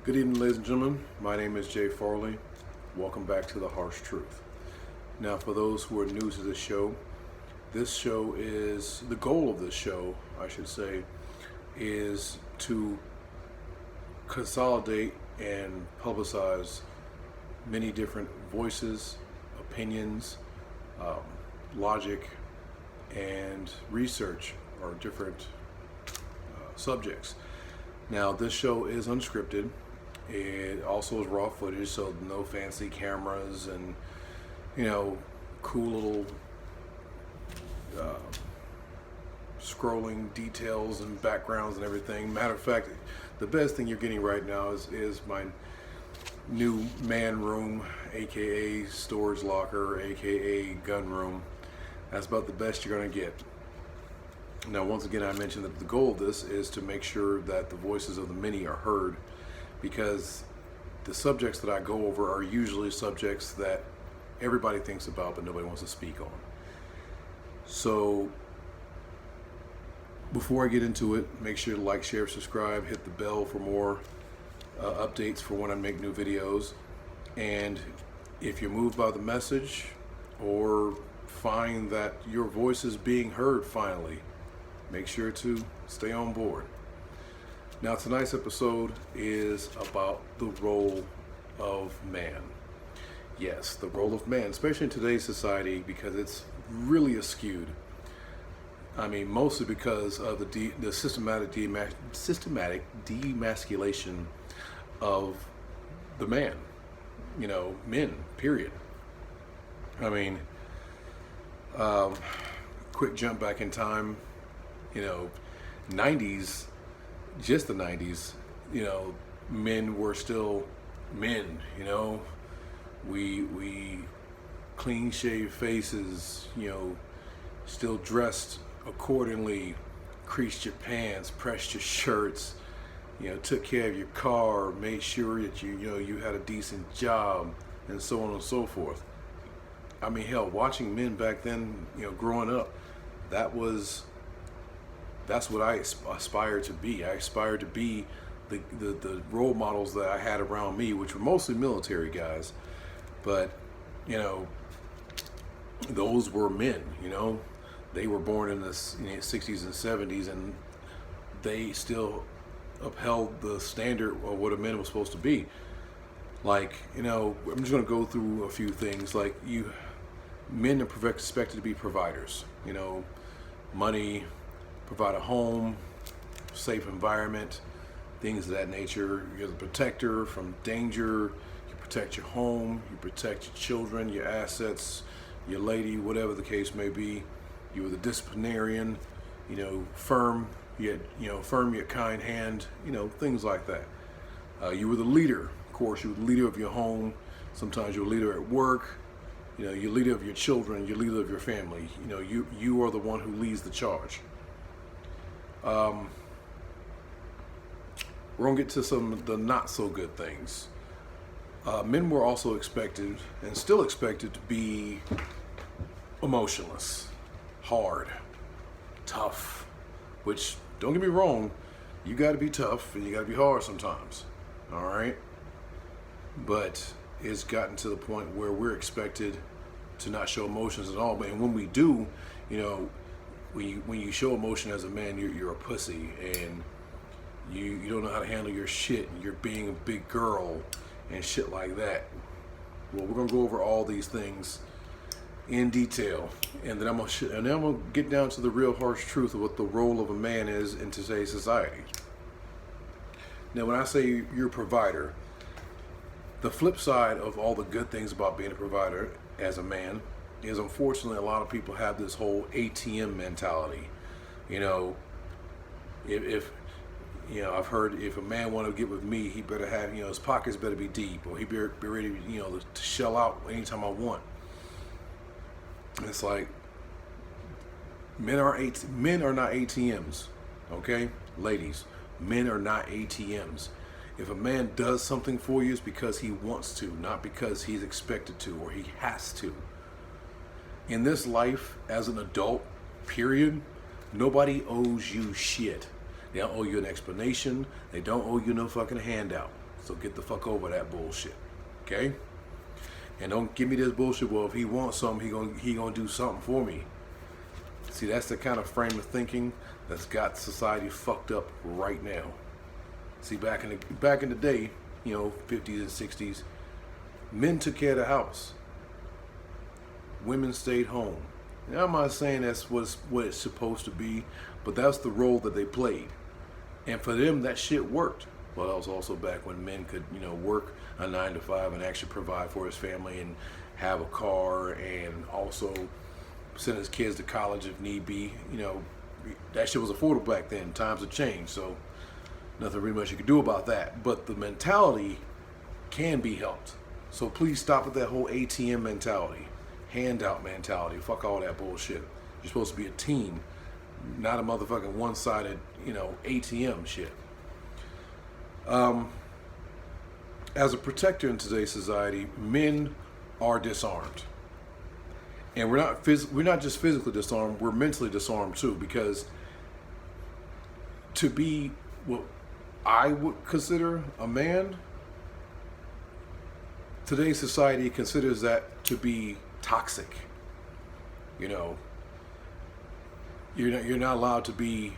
Good evening, ladies and gentlemen. My name is Jay Farley. Welcome back to The Harsh Truth. Now, for those who are new to this show is, the goal of this show, I should say, is to consolidate and publicize many different voices, opinions, logic, and research or different subjects. Now, this show is unscripted. It also is raw footage, so no fancy cameras and, cool little scrolling details and backgrounds and everything. Matter of fact, the best thing you're getting right now is my new man room, aka storage locker, aka gun room. That's about the best you're going to get. Now, once again, I mentioned that the goal of this is to make sure that the voices of the many are heard, because the subjects that I go over are usually subjects that everybody thinks about but nobody wants to speak on. So before I get into it, make sure to like, share, subscribe, hit the bell for more updates for when I make new videos. And if you're moved by the message or find that your voice is being heard finally, make sure to stay on board. Now, tonight's episode is about the role of man. Yes, the role of man, especially in today's society, because it's really askewed. I mean, mostly because of the systematic demasculation of the man. Men, period. I mean, quick jump back in time, 90s, just the 90s, men were still men, we clean shaved faces, still dressed accordingly, creased your pants, pressed your shirts, took care of your car, made sure that you had a decent job, and so on and so forth. I mean, hell, watching men back then, growing up, that's what I aspired to be. I aspired to be the role models that I had around me, which were mostly military guys. But, those were men, They were born in the 60s and 70s, and they still upheld the standard of what a man was supposed to be. Like, I'm just going to go through a few things. Like, men are expected to be providers, money, provide a home, safe environment, things of that nature. You're the protector from danger. You protect your home. You protect your children, your assets, your lady, whatever the case may be. You were the disciplinarian, firm yet kind hand, things like that. You were the leader. Of course, you were the leader of your home. Sometimes you were a leader at work. You're leader of your children. You're leader of your family. You are the one who leads the charge. We're going to get to some of the not so good things. Men were also expected, and still expected, to be emotionless, hard, tough, which, don't get me wrong, you got to be tough and you got to be hard sometimes, all right? But it's gotten to the point where we're expected to not show emotions at all. And when we do, when you show emotion as a man, you're a pussy, and you don't know how to handle your shit, and you're being a big girl and shit like that. Well, we're gonna go over all these things in detail, and then I'm gonna get down to the real harsh truth of what the role of a man is in today's society. Now, when I say you're a provider, the flip side of all the good things about being a provider as a man is, unfortunately, a lot of people have this whole ATM mentality. If I've heard, if a man want to get with me, he better have, his pockets better be deep, or he be ready, to shell out anytime I want. And it's like, men are not ATMs, okay? Ladies, men are not ATMs. If a man does something for you, it's because he wants to, not because he's expected to or he has to. In this life, as an adult, period, nobody owes you shit. They don't owe you an explanation. They don't owe you no fucking handout. So get the fuck over that bullshit, okay? And don't give me this bullshit. Well, if he wants something, he gonna do something for me. See, that's the kind of frame of thinking that's got society fucked up right now. See, back in the day, 50s and 60s, men took care of the house. Women stayed home. Now, I'm not saying that's what it's supposed to be, but that's the role that they played. And for them, that shit worked. Well, that was also back when men could, work a 9 to 5 and actually provide for his family and have a car and also send his kids to college if need be. That shit was affordable back then. Times have changed, so nothing really much you could do about that. But the mentality can be helped. So please stop with that whole ATM mentality, handout mentality. Fuck all that bullshit. You're supposed to be a team, not a motherfucking one-sided, ATM shit. As a protector in today's society, men are disarmed. And we're not just physically disarmed, we're mentally disarmed too, because to be what I would consider a man, today's society considers that to be toxic. You're not allowed to be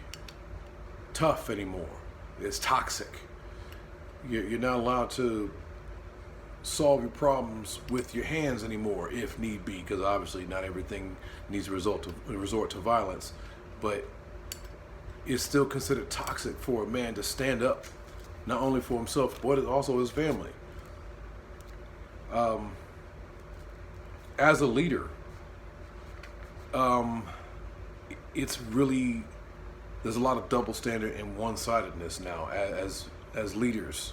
tough anymore. It's toxic. You're not allowed to solve your problems with your hands anymore, if need be, because obviously not everything needs to resort to violence. But it's still considered toxic for a man to stand up, not only for himself but also his family. As a leader, it's really, there's a lot of double standard and one-sidedness now as leaders,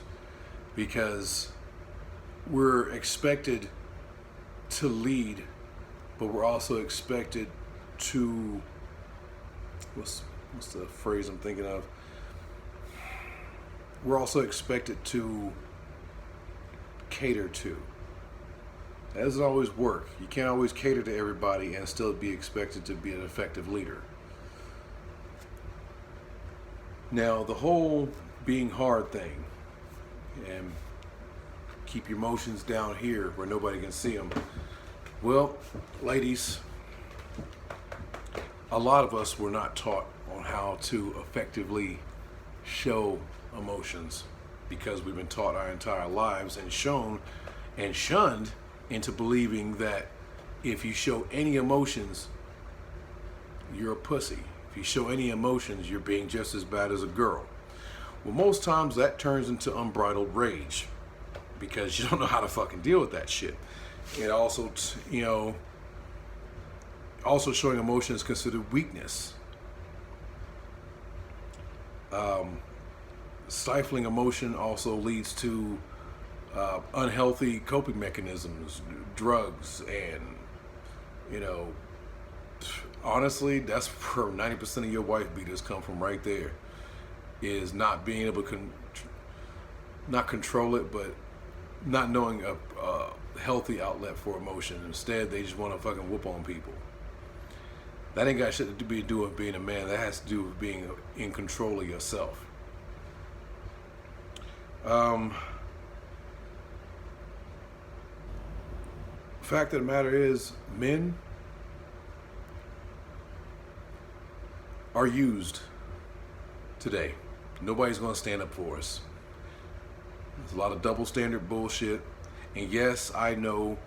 because we're expected to lead, but we're also expected to, what's the phrase I'm thinking of? We're also expected to cater to. That doesn't always work. You can't always cater to everybody and still be expected to be an effective leader. Now, the whole being hard thing, and keep your emotions down here where nobody can see them. Well, ladies, a lot of us were not taught on how to effectively show emotions, because we've been taught our entire lives and shown and shunned into believing that if you show any emotions, you're a pussy. If you show any emotions, you're being just as bad as a girl. Well, most times that turns into unbridled rage, because you don't know how to fucking deal with that shit. And also, also showing emotion is considered weakness. Stifling emotion also leads to unhealthy coping mechanisms, drugs, and, honestly, that's where 90% of your wife beaters come from right there, is not being able to not control it, but not knowing a healthy outlet for emotion. Instead, they just want to fucking whoop on people. That ain't got shit to do with being a man. That has to do with being in control of yourself. Fact of the matter is, men are used today. Nobody's going to stand up for us. There's a lot of double standard bullshit. And yes, I know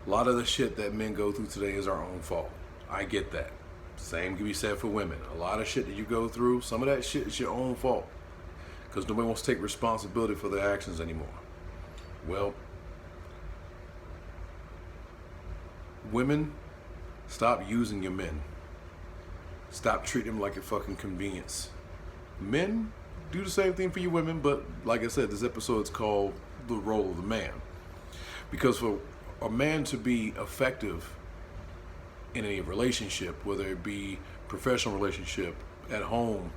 a lot of the shit that men go through today is our own fault. I get that. Same can be said for women. A lot of shit that you go through, some of that shit is your own fault, because nobody wants to take responsibility for their actions anymore. Well, women, stop using your men. Stop treating them like a fucking convenience. Men, do the same thing for you women, but like I said, this episode is called The Role of the Man. Because for a man to be effective in any relationship, whether it be professional relationship, at home,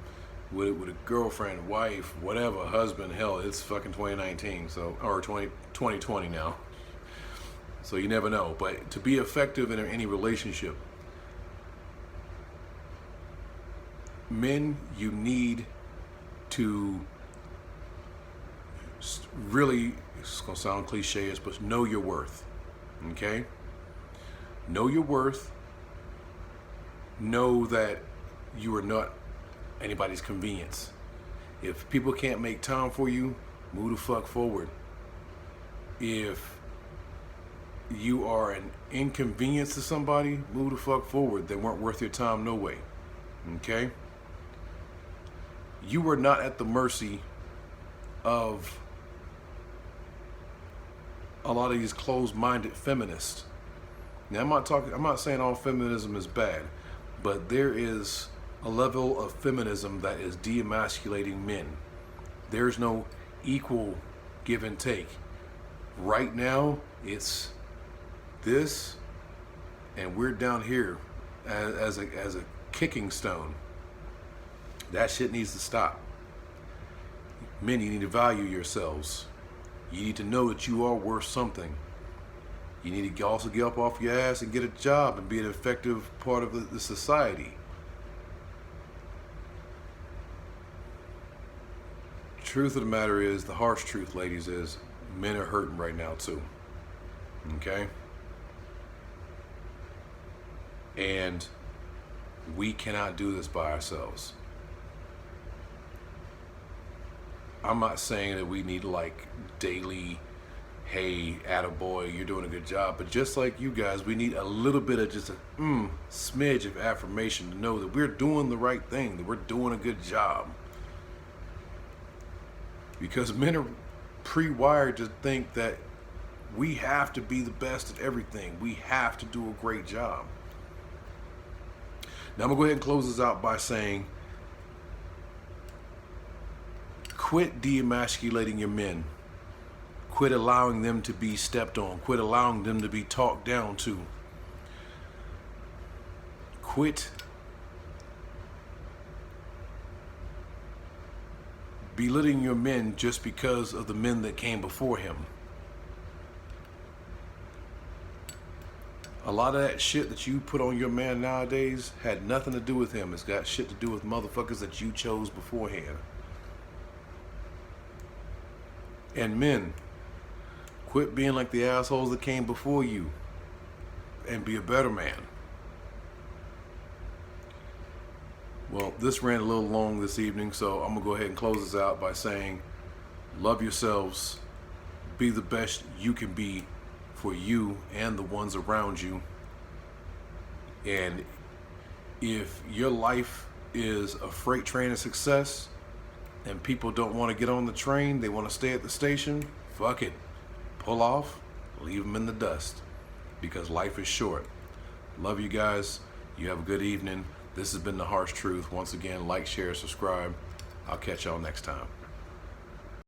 with a girlfriend, wife, whatever, husband, hell, it's fucking 2019, so, or 2020 now. So you never know. But to be effective in any relationship, men, you need to Really, it's gonna sound cliche, but know your worth. Okay? Know your worth. Know that you are not anybody's convenience. If people can't make time for you, move the fuck forward. If you are an inconvenience to somebody, move the fuck forward. They weren't worth your time no way. Okay? You are not at the mercy of a lot of these closed-minded feminists. Now, I'm not saying all feminism is bad, but there is a level of feminism that is de-emasculating men. There's no equal give and take. Right now, it's this, and we're down here as a kicking stone. That shit needs to stop. Men, you need to value yourselves. You need to know that you are worth something. You need to also get up off your ass and get a job and be an effective part of the society. Truth of the matter is, the harsh truth, ladies, is men are hurting right now too. Okay? And we cannot do this by ourselves. I'm not saying that we need like daily, hey, attaboy, you're doing a good job. But just like you guys, we need a little bit of just a smidge of affirmation to know that we're doing the right thing, that we're doing a good job. Because men are pre-wired to think that we have to be the best at everything. We have to do a great job. Now I'm going to go ahead and close this out by saying, quit de-emasculating your men. Quit allowing them to be stepped on. Quit allowing them to be talked down to. Quit belittling your men just because of the men that came before him. A lot of that shit that you put on your man nowadays had nothing to do with him. It's got shit to do with motherfuckers that you chose beforehand. And men, quit being like the assholes that came before you and be a better man. Well, this ran a little long this evening, so I'm going to go ahead and close this out by saying, love yourselves, be the best you can be for you and the ones around you. And if your life is a freight train of success and people don't want to get on the train, they want to stay at the station, fuck it. Pull off, leave them in the dust, because life is short. Love you guys. You have a good evening. This has been The Harsh Truth. Once again, like, share, subscribe. I'll catch y'all next time.